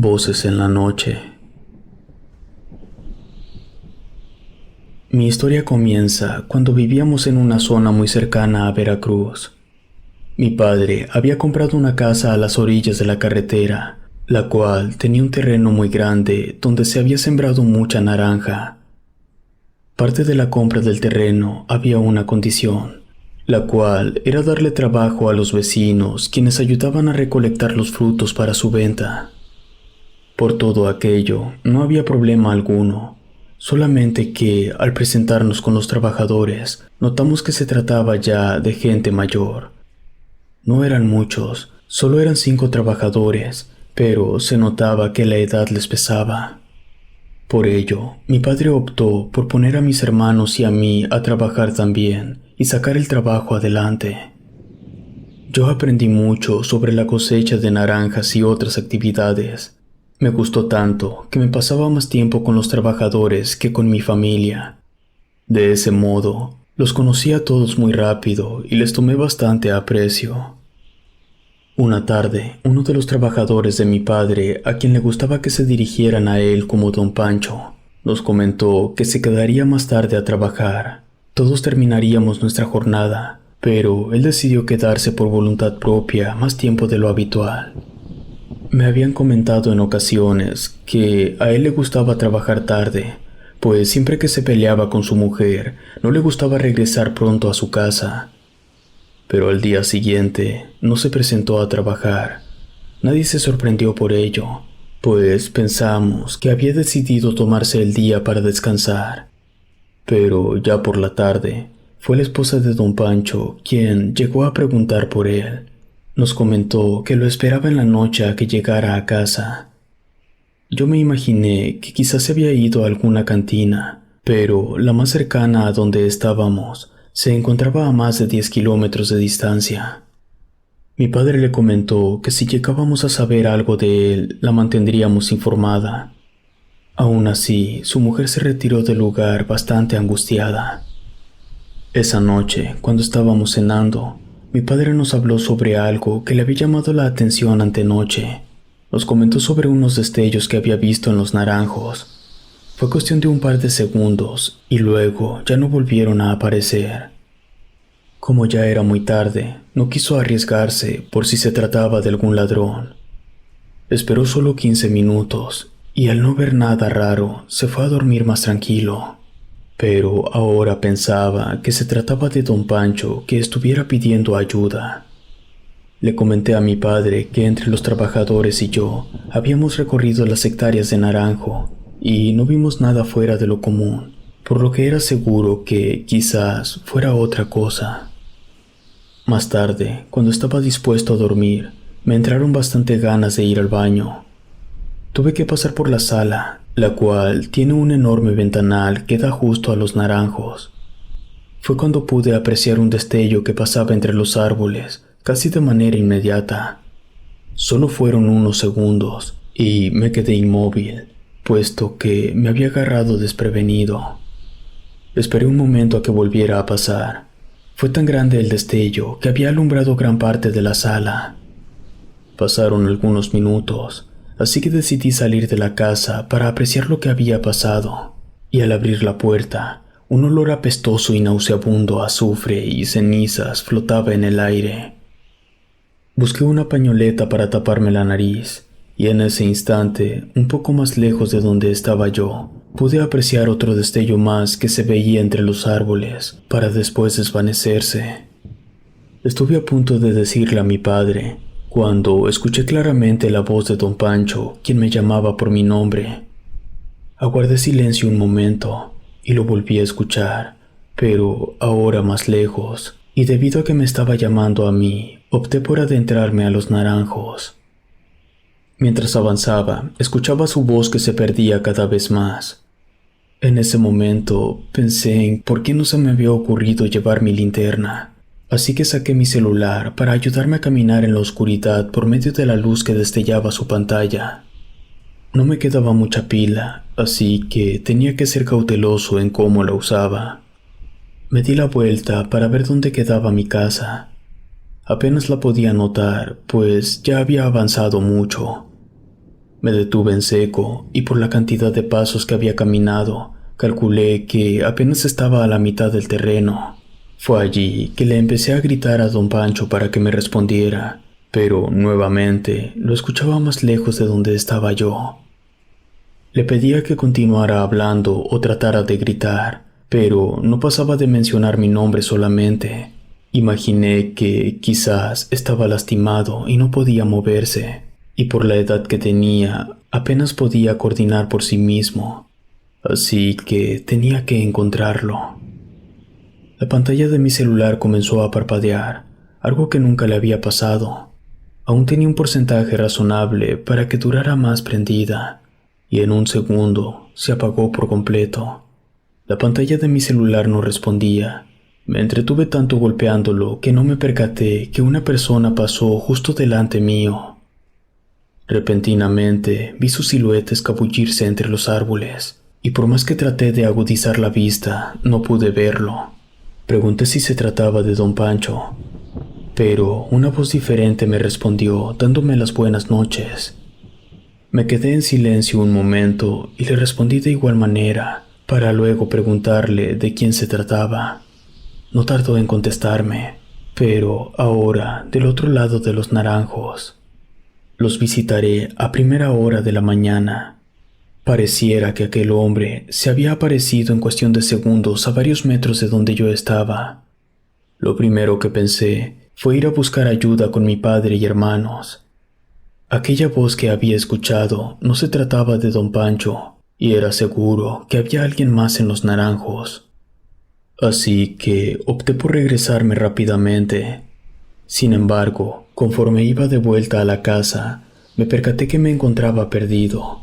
Voces en la noche. Mi historia comienza cuando vivíamos en una zona muy cercana a Veracruz. Mi padre había comprado una casa a las orillas de la carretera, la cual tenía un terreno muy grande donde se había sembrado mucha naranja. Parte de la compra del terreno había una condición, la cual era darle trabajo a los vecinos quienes ayudaban a recolectar los frutos para su venta. Por todo aquello, no había problema alguno, solamente que, al presentarnos con los trabajadores, notamos que se trataba ya de gente mayor. No eran muchos, solo eran 5 trabajadores, pero se notaba que la edad les pesaba. Por ello, mi padre optó por poner a mis hermanos y a mí a trabajar también y sacar el trabajo adelante. Yo aprendí mucho sobre la cosecha de naranjas y otras actividades. Me gustó tanto que me pasaba más tiempo con los trabajadores que con mi familia. De ese modo, los conocí a todos muy rápido y les tomé bastante aprecio. Una tarde, uno de los trabajadores de mi padre, a quien le gustaba que se dirigieran a él como Don Pancho, nos comentó que se quedaría más tarde a trabajar. Todos terminaríamos nuestra jornada, pero él decidió quedarse por voluntad propia más tiempo de lo habitual. Me habían comentado en ocasiones que a él le gustaba trabajar tarde, pues siempre que se peleaba con su mujer, no le gustaba regresar pronto a su casa. Pero al día siguiente no se presentó a trabajar. Nadie se sorprendió por ello, pues pensamos que había decidido tomarse el día para descansar. Pero ya por la tarde, fue la esposa de Don Pancho quien llegó a preguntar por él. Nos comentó que lo esperaba en la noche a que llegara a casa. Yo me imaginé que quizás se había ido a alguna cantina, pero la más cercana a donde estábamos se encontraba a más de 10 kilómetros de distancia. Mi padre le comentó que si llegábamos a saber algo de él, la mantendríamos informada. Aún así, su mujer se retiró del lugar bastante angustiada. Esa noche, cuando estábamos cenando, mi padre nos habló sobre algo que le había llamado la atención antenoche. Nos comentó sobre unos destellos que había visto en los naranjos. Fue cuestión de un par de segundos y luego ya no volvieron a aparecer. Como ya era muy tarde, no quiso arriesgarse por si se trataba de algún ladrón. Esperó solo 15 minutos y al no ver nada raro, se fue a dormir más tranquilo. Pero ahora pensaba que se trataba de Don Pancho que estuviera pidiendo ayuda. Le comenté a mi padre que entre los trabajadores y yo habíamos recorrido las hectáreas de naranjo y no vimos nada fuera de lo común, por lo que era seguro que quizás fuera otra cosa. Más tarde, cuando estaba dispuesto a dormir, me entraron bastante ganas de ir al baño. Tuve que pasar por la sala, la cual tiene un enorme ventanal que da justo a los naranjos. Fue cuando pude apreciar un destello que pasaba entre los árboles, casi de manera inmediata. Solo fueron unos segundos y me quedé inmóvil, puesto que me había agarrado desprevenido. Esperé un momento a que volviera a pasar. Fue tan grande el destello que había alumbrado gran parte de la sala. Pasaron algunos minutos, así que decidí salir de la casa para apreciar lo que había pasado, y al abrir la puerta, un olor apestoso y nauseabundo a azufre y cenizas flotaba en el aire. Busqué una pañoleta para taparme la nariz, y en ese instante, un poco más lejos de donde estaba yo, pude apreciar otro destello más que se veía entre los árboles, para después desvanecerse. Estuve a punto de decirle a mi padre, cuando escuché claramente la voz de Don Pancho, quien me llamaba por mi nombre. Aguardé silencio un momento, y lo volví a escuchar, pero ahora más lejos, y debido a que me estaba llamando a mí, opté por adentrarme a los naranjos. Mientras avanzaba, escuchaba su voz que se perdía cada vez más. En ese momento, pensé en por qué no se me había ocurrido llevar mi linterna. Así que saqué mi celular para ayudarme a caminar en la oscuridad por medio de la luz que destellaba su pantalla. No me quedaba mucha pila, así que tenía que ser cauteloso en cómo la usaba. Me di la vuelta para ver dónde quedaba mi casa. Apenas la podía notar, pues ya había avanzado mucho. Me detuve en seco y por la cantidad de pasos que había caminado, calculé que apenas estaba a la mitad del terreno. Fue allí que le empecé a gritar a don Pancho para que me respondiera, pero nuevamente lo escuchaba más lejos de donde estaba yo. Le pedía que continuara hablando o tratara de gritar, pero no pasaba de mencionar mi nombre solamente. Imaginé que quizás estaba lastimado y no podía moverse, y por la edad que tenía apenas podía coordinar por sí mismo, así que tenía que encontrarlo. La pantalla de mi celular comenzó a parpadear, algo que nunca le había pasado. Aún tenía un porcentaje razonable para que durara más prendida, y en un segundo se apagó por completo. La pantalla de mi celular no respondía. Me entretuve tanto golpeándolo que no me percaté que una persona pasó justo delante mío. Repentinamente vi su silueta escabullirse entre los árboles, y por más que traté de agudizar la vista, no pude verlo. Pregunté si se trataba de don Pancho, pero una voz diferente me respondió dándome las buenas noches. Me quedé en silencio un momento y le respondí de igual manera, para luego preguntarle de quién se trataba. No tardó en contestarme, pero ahora del otro lado de los naranjos. Los visitaré a primera hora de la mañana. Pareciera que aquel hombre se había aparecido en cuestión de segundos a varios metros de donde yo estaba. Lo primero que pensé fue ir a buscar ayuda con mi padre y hermanos. Aquella voz que había escuchado no se trataba de don Pancho, y era seguro que había alguien más en los naranjos. Así que opté por regresarme rápidamente. Sin embargo, conforme iba de vuelta a la casa, me percaté que me encontraba perdido.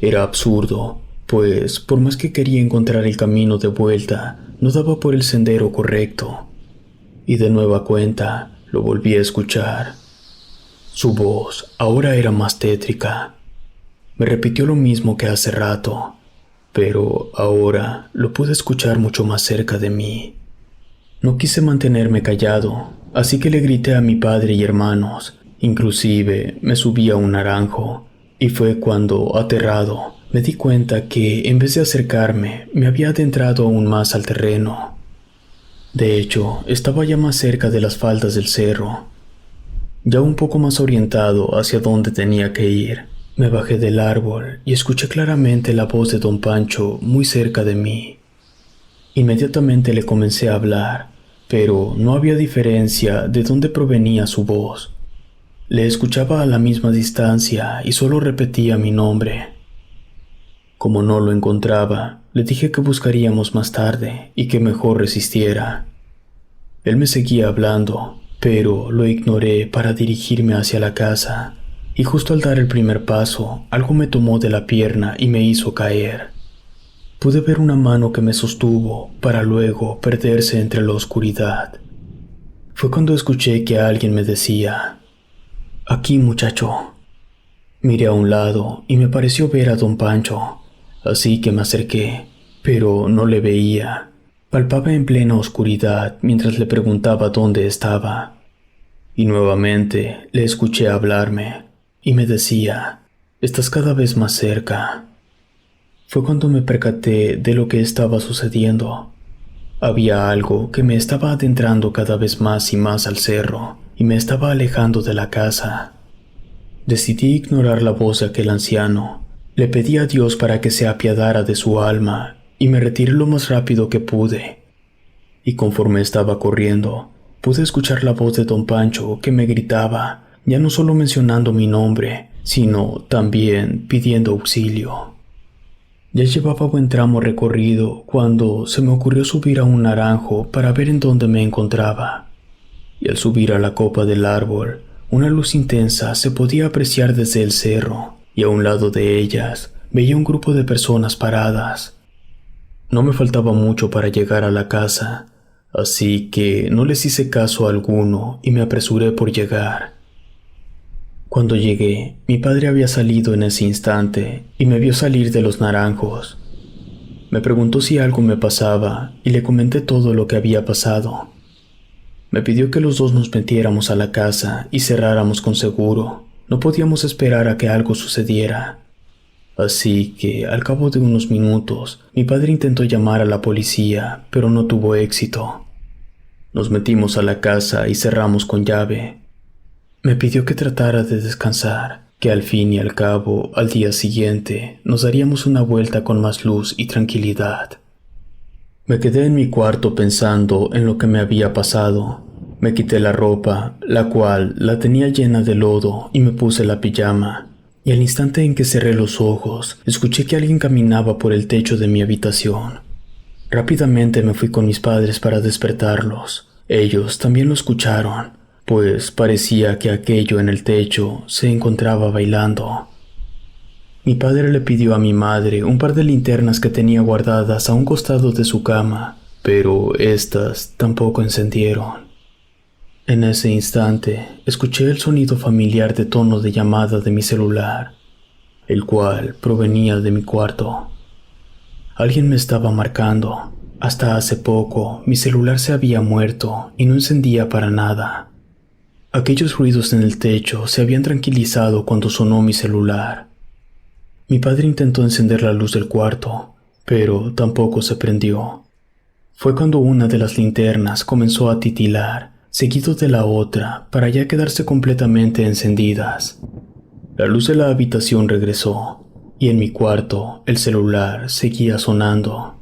Era absurdo, pues por más que quería encontrar el camino de vuelta, no daba por el sendero correcto. Y de nueva cuenta, lo volví a escuchar. Su voz ahora era más tétrica. Me repitió lo mismo que hace rato, pero ahora lo pude escuchar mucho más cerca de mí. No quise mantenerme callado, así que le grité a mi padre y hermanos. Inclusive me subí a un naranjo, y fue cuando, aterrado, me di cuenta que en vez de acercarme, me había adentrado aún más al terreno. De hecho, estaba ya más cerca de las faldas del cerro. Ya un poco más orientado hacia dónde tenía que ir, me bajé del árbol y escuché claramente la voz de don Pancho muy cerca de mí. Inmediatamente le comencé a hablar, pero no había diferencia de dónde provenía su voz. Le escuchaba a la misma distancia y solo repetía mi nombre. Como no lo encontraba, le dije que buscaríamos más tarde y que mejor resistiera. Él me seguía hablando, pero lo ignoré para dirigirme hacia la casa, y justo al dar el primer paso, algo me tomó de la pierna y me hizo caer. Pude ver una mano que me sostuvo para luego perderse entre la oscuridad. Fue cuando escuché que alguien me decía: «Aquí, muchacho». Miré a un lado y me pareció ver a don Pancho, así que me acerqué, pero no le veía. Palpaba en plena oscuridad mientras le preguntaba dónde estaba. Y nuevamente le escuché hablarme, y me decía: «Estás cada vez más cerca». Fue cuando me percaté de lo que estaba sucediendo. Había algo que me estaba adentrando cada vez más y más al cerro, y me estaba alejando de la casa. Decidí ignorar la voz de aquel anciano. Le pedí a Dios para que se apiadara de su alma, y me retiré lo más rápido que pude. Y conforme estaba corriendo, pude escuchar la voz de don Pancho que me gritaba, ya no solo mencionando mi nombre, sino también pidiendo auxilio. Ya llevaba buen tramo recorrido cuando se me ocurrió subir a un naranjo para ver en dónde me encontraba. Y al subir a la copa del árbol, una luz intensa se podía apreciar desde el cerro, y a un lado de ellas veía un grupo de personas paradas. No me faltaba mucho para llegar a la casa, así que no les hice caso alguno y me apresuré por llegar. Cuando llegué, mi padre había salido en ese instante y me vio salir de los naranjos. Me preguntó si algo me pasaba y le comenté todo lo que había pasado. Me pidió que los dos nos metiéramos a la casa y cerráramos con seguro, No podíamos esperar a que algo sucediera. Así que, al cabo de unos minutos, mi padre intentó llamar a la policía, pero no tuvo éxito. Nos metimos a la casa y cerramos con llave. Me pidió que tratara de descansar, que al fin y al cabo, al día siguiente, nos daríamos una vuelta con más luz y tranquilidad. Me quedé en mi cuarto pensando en lo que me había pasado. Me quité la ropa, la cual la tenía llena de lodo, y me puse la pijama. Y al instante en que cerré los ojos, escuché que alguien caminaba por el techo de mi habitación. Rápidamente me fui con mis padres para despertarlos. Ellos también lo escucharon, pues parecía que aquello en el techo se encontraba bailando. Mi padre le pidió a mi madre un par de linternas que tenía guardadas a un costado de su cama, pero éstas tampoco encendieron. En ese instante, escuché el sonido familiar de tono de llamada de mi celular, el cual provenía de mi cuarto. Alguien me estaba marcando. Hasta hace poco, mi celular se había muerto y no encendía para nada. Aquellos ruidos en el techo se habían tranquilizado cuando sonó mi celular. Mi padre intentó encender la luz del cuarto, pero tampoco se prendió. Fue cuando una de las linternas comenzó a titilar, seguido de la otra, para ya quedarse completamente encendidas. La luz de la habitación regresó, y en mi cuarto el celular seguía sonando.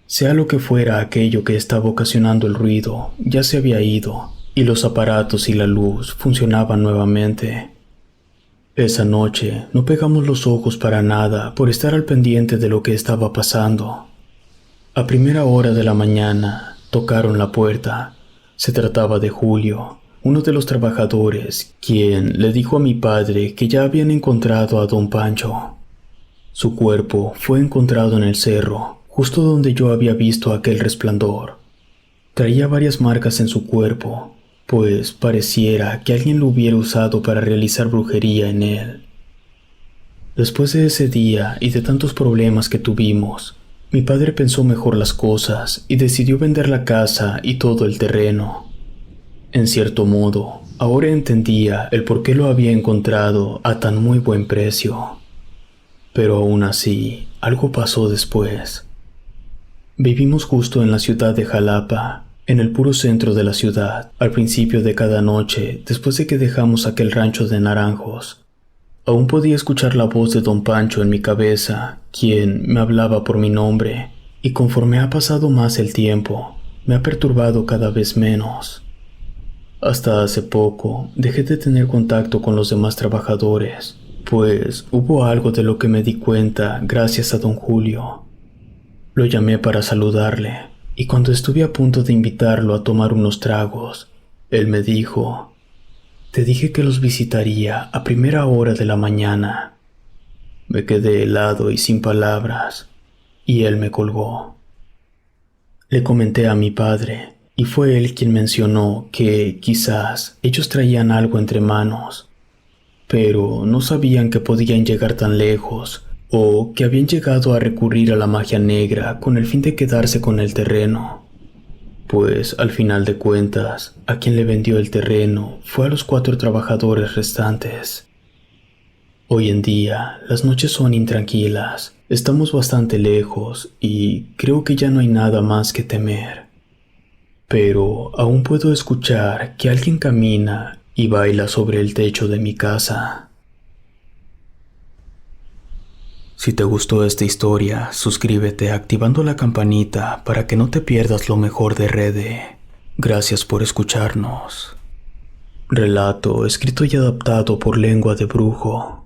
Sea lo que fuera aquello que estaba ocasionando el ruido, ya se había ido, y los aparatos y la luz funcionaban nuevamente. Esa noche no pegamos los ojos para nada por estar al pendiente de lo que estaba pasando. A primera hora de la mañana tocaron la puerta. Se trataba de Julio, uno de los trabajadores, quien le dijo a mi padre que ya habían encontrado a don Pancho. Su cuerpo fue encontrado en el cerro, justo donde yo había visto aquel resplandor. Traía varias marcas en su cuerpo, pues pareciera que alguien lo hubiera usado para realizar brujería en él. Después de ese día y de tantos problemas que tuvimos, mi padre pensó mejor las cosas y decidió vender la casa y todo el terreno. En cierto modo, ahora entendía el por qué lo había encontrado a tan muy buen precio. Pero aún así, algo pasó después. Vivimos justo en la ciudad de Jalapa, en el puro centro de la ciudad, al principio de cada noche, después de que dejamos aquel rancho de naranjos. Aún podía escuchar la voz de don Pancho en mi cabeza, quien me hablaba por mi nombre, y conforme ha pasado más el tiempo, me ha perturbado cada vez menos. Hasta hace poco dejé de tener contacto con los demás trabajadores, pues hubo algo de lo que me di cuenta gracias a don Julio. Lo llamé para saludarle, y cuando estuve a punto de invitarlo a tomar unos tragos, él me dijo: «Te dije que los visitaría a primera hora de la mañana». Me quedé helado y sin palabras, y él me colgó. Le comenté a mi padre, y fue él quien mencionó que quizás ellos traían algo entre manos, pero no sabían que podían llegar tan lejos, o que habían llegado a recurrir a la magia negra con el fin de quedarse con el terreno. Pues al final de cuentas, a quien le vendió el terreno fue a los 4 trabajadores restantes. Hoy en día, las noches son intranquilas, estamos bastante lejos y creo que ya no hay nada más que temer. Pero aún puedo escuchar que alguien camina y baila sobre el techo de mi casa. Si te gustó esta historia, suscríbete activando la campanita para que no te pierdas lo mejor de Rede. Gracias por escucharnos. Relato escrito y adaptado por Lengua de Brujo.